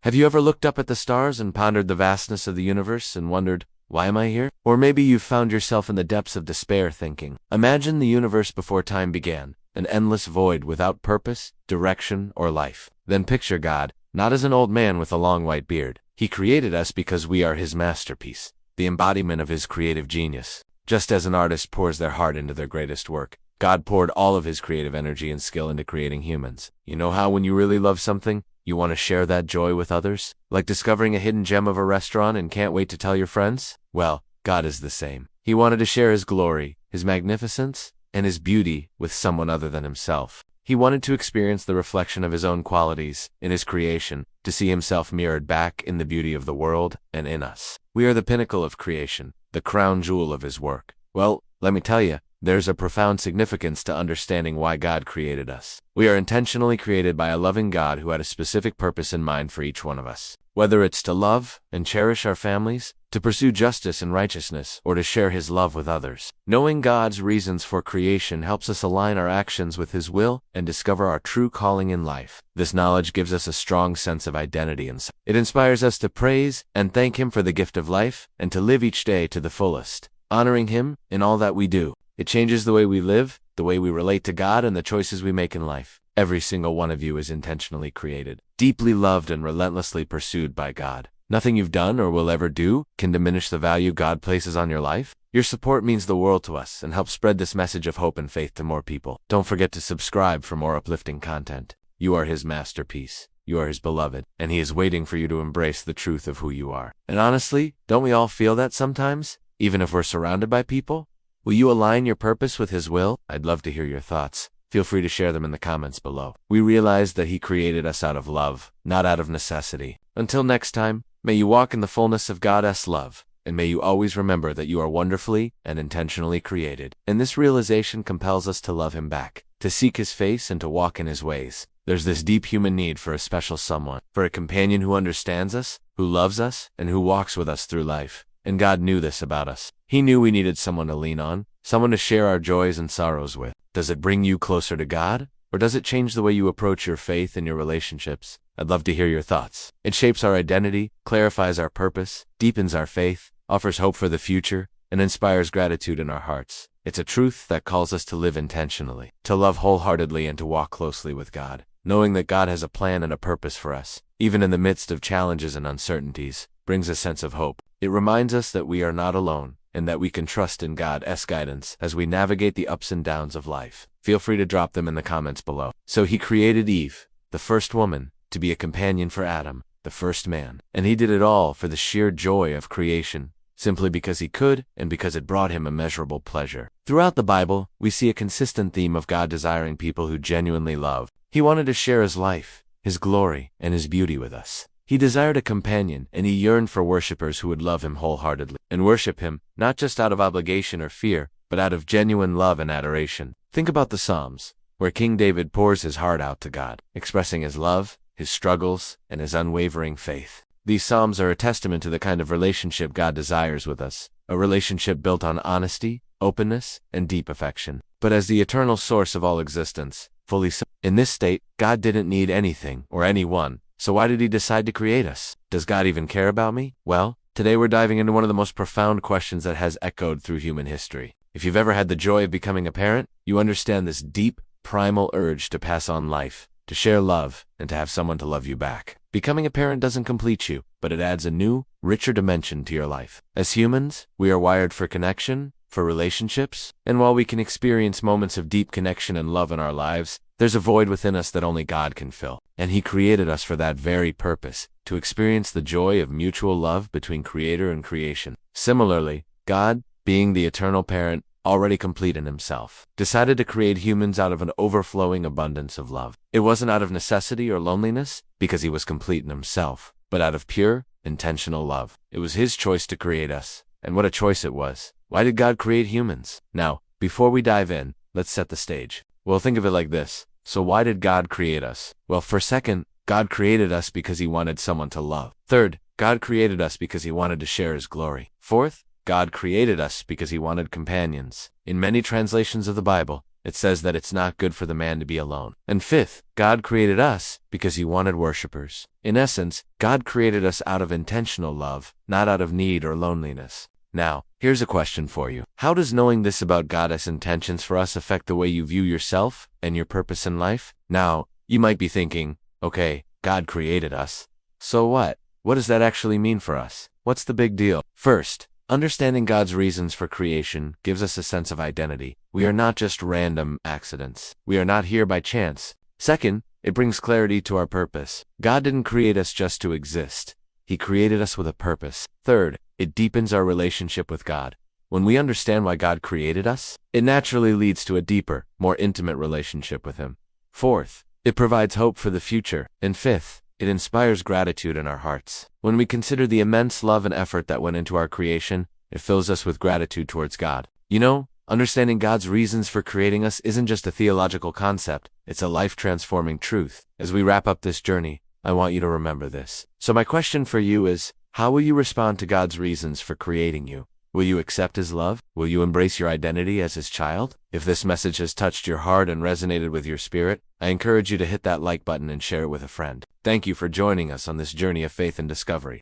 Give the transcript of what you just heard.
Have you ever looked up at the stars and pondered the vastness of the universe and wondered, why am I here? Or maybe you've found yourself in the depths of despair thinking, imagine the universe before time began, an endless void without purpose, direction, or life. Then picture God, not as an old man with a long white beard. He created us because we are his masterpiece, the embodiment of his creative genius. Just as an artist pours their heart into their greatest work, God poured all of his creative energy and skill into creating humans. You know how when you really love something, you want to share that joy with others? Like discovering a hidden gem of a restaurant and can't wait to tell your friends? Well, God is the same. He wanted to share his glory, his magnificence, and his beauty with someone other than himself. He wanted to experience the reflection of his own qualities in his creation, to see himself mirrored back in the beauty of the world and in us. We are the pinnacle of creation, the crown jewel of his work. Well, let me tell you, there's a profound significance to understanding why God created us. We are intentionally created by a loving God who had a specific purpose in mind for each one of us. Whether it's to love and cherish our families, to pursue justice and righteousness, or to share his love with others. Knowing God's reasons for creation helps us align our actions with his will and discover our true calling in life. This knowledge gives us a strong sense of identity and it inspires us to praise and thank him for the gift of life and to live each day to the fullest, honoring him in all that we do. It changes the way we live, the way we relate to God, and the choices we make in life. Every single one of you is intentionally created, deeply loved, and relentlessly pursued by God. Nothing you've done or will ever do can diminish the value God places on your life. Your support means the world to us and helps spread this message of hope and faith to more people. Don't forget to subscribe for more uplifting content. You are his masterpiece. You are his beloved, and he is waiting for you to embrace the truth of who you are. And honestly, don't we all feel that sometimes, even if we're surrounded by people? Will you align your purpose with his will? I'd love to hear your thoughts. Feel free to share them in the comments below. We realize that he created us out of love, not out of necessity. Until next time, may you walk in the fullness of God's love, and may you always remember that you are wonderfully and intentionally created. And this realization compels us to love him back, to seek his face and to walk in his ways. There's this deep human need for a special someone, for a companion who understands us, who loves us, and who walks with us through life. And God knew this about us. He knew we needed someone to lean on, someone to share our joys and sorrows with. Does it bring you closer to God? Or does it change the way you approach your faith and your relationships? I'd love to hear your thoughts. It shapes our identity, clarifies our purpose, deepens our faith, offers hope for the future, and inspires gratitude in our hearts. It's a truth that calls us to live intentionally, to love wholeheartedly, and to walk closely with God, knowing that God has a plan and a purpose for us, even in the midst of challenges and uncertainties, brings a sense of hope. It reminds us that we are not alone, and that we can trust in God's guidance as we navigate the ups and downs of life. Feel free to drop them in the comments below. So he created Eve, the first woman, to be a companion for Adam, the first man. And he did it all for the sheer joy of creation, simply because he could and because it brought him immeasurable pleasure. Throughout the Bible, we see a consistent theme of God desiring people who genuinely love. He wanted to share his life, his glory, and his beauty with us. He desired a companion, and he yearned for worshipers who would love him wholeheartedly and worship him, not just out of obligation or fear, but out of genuine love and adoration. Think about the Psalms, where King David pours his heart out to God, expressing his love, his struggles, and his unwavering faith. These Psalms are a testament to the kind of relationship God desires with us, a relationship built on honesty, openness, and deep affection. But as the eternal source of all existence, fully in this state, God didn't need anything or anyone. So why did he decide to create us? Does God even care about me? Well, today we're diving into one of the most profound questions that has echoed through human history. If you've ever had the joy of becoming a parent, you understand this deep, primal urge to pass on life, to share love, and to have someone to love you back. Becoming a parent doesn't complete you, but it adds a new, richer dimension to your life. As humans, we are wired for connection, for relationships, and while we can experience moments of deep connection and love in our lives, there's a void within us that only God can fill. And he created us for that very purpose, to experience the joy of mutual love between Creator and creation. Similarly, God, being the eternal parent, already complete in himself, decided to create humans out of an overflowing abundance of love. It wasn't out of necessity or loneliness, because he was complete in himself, but out of pure, intentional love. It was his choice to create us. And what a choice it was. Why did God create humans? Now, before we dive in, let's set the stage. Well, think of it like this. So why did God create us? Well, for second, God created us because he wanted someone to love. Third, God created us because he wanted to share his glory. Fourth, God created us because he wanted companions. In many translations of the Bible, it says that it's not good for the man to be alone. And fifth, God created us because he wanted worshipers. In essence, God created us out of intentional love, not out of need or loneliness. Now, here's a question for you. How does knowing this about God's intentions for us affect the way you view yourself and your purpose in life? Now, you might be thinking, okay, God created us. So what? What does that actually mean for us? What's the big deal? First, understanding God's reasons for creation gives us a sense of identity. We are not just random accidents. We are not here by chance. Second, it brings clarity to our purpose. God didn't create us just to exist. He created us with a purpose. Third, it deepens our relationship with God. When we understand why God created us, it naturally leads to a deeper, more intimate relationship with him. Fourth, it provides hope for the future. And fifth, it inspires gratitude in our hearts. When we consider the immense love and effort that went into our creation, it fills us with gratitude towards God. You know, understanding God's reasons for creating us isn't just a theological concept, it's a life-transforming truth. As we wrap up this journey, I want you to remember this. So my question for you is, how will you respond to God's reasons for creating you? Will you accept his love? Will you embrace your identity as his child? If this message has touched your heart and resonated with your spirit, I encourage you to hit that like button and share it with a friend. Thank you for joining us on this journey of faith and discovery.